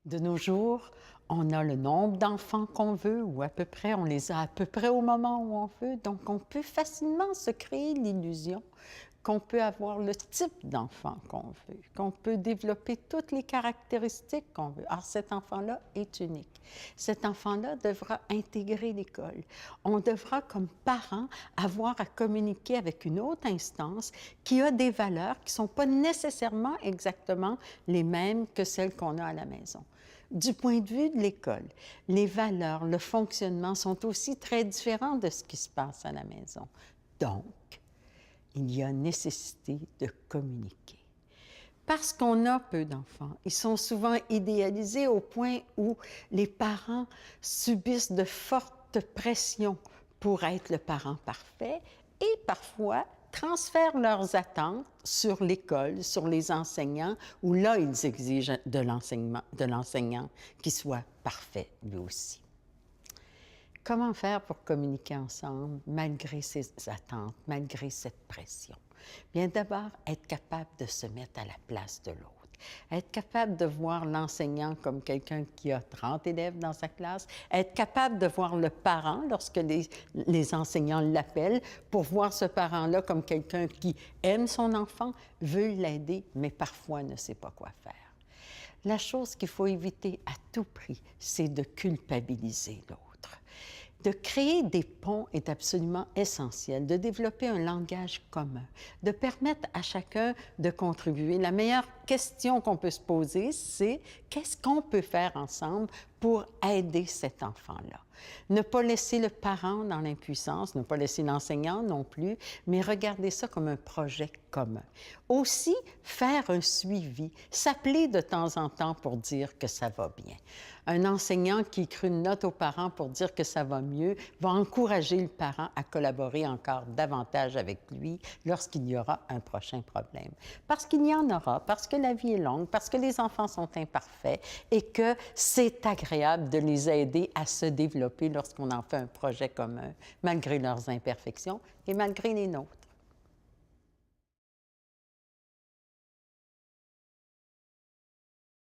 De nos jours, on a le nombre d'enfants qu'on veut ou à peu près, on les a à peu près au moment où on veut. Donc, on peut facilement se créer l'illusion qu'on peut avoir le type d'enfant qu'on veut, qu'on peut développer toutes les caractéristiques qu'on veut. Alors, cet enfant-là est unique. Cet enfant-là devra intégrer l'école. On devra, comme parents, avoir à communiquer avec une autre instance qui a des valeurs qui ne sont pas nécessairement exactement les mêmes que celles qu'on a à la maison. Du point de vue de l'école, les valeurs, le fonctionnement sont aussi très différents de ce qui se passe à la maison. Donc, il y a nécessité de communiquer. Parce qu'on a peu d'enfants, ils sont souvent idéalisés au point où les parents subissent de fortes pressions pour être le parent parfait et parfois transfèrent leurs attentes sur l'école, sur les enseignants, où là, ils exigent de l'enseignant qu'il soit parfait lui aussi. Comment faire pour communiquer ensemble malgré ces attentes, malgré cette pression? Bien, d'abord, être capable de se mettre à la place de l'autre. Être capable de voir l'enseignant comme quelqu'un qui a 30 élèves dans sa classe. Être capable de voir le parent lorsque les enseignants l'appellent pour voir ce parent-là comme quelqu'un qui aime son enfant, veut l'aider, mais parfois ne sait pas quoi faire. La chose qu'il faut éviter à tout prix, c'est de culpabiliser l'autre. De créer des ponts est absolument essentiel, de développer un langage commun, de permettre à chacun de contribuer. La meilleure question qu'on peut se poser, c'est qu'est-ce qu'on peut faire ensemble pour aider cet enfant-là? Ne pas laisser le parent dans l'impuissance, ne pas laisser l'enseignant non plus, mais regarder ça comme un projet commun. Aussi, faire un suivi, s'appeler de temps en temps pour dire que ça va bien. Un enseignant qui écrit une note aux parents pour dire que ça va mieux va encourager le parent à collaborer encore davantage avec lui lorsqu'il y aura un prochain problème. Parce qu'il y en aura, parce que la vie est longue, parce que les enfants sont imparfaits et que c'est agréable de les aider à se développer lorsqu'on en fait un projet commun, malgré leurs imperfections et malgré les nôtres.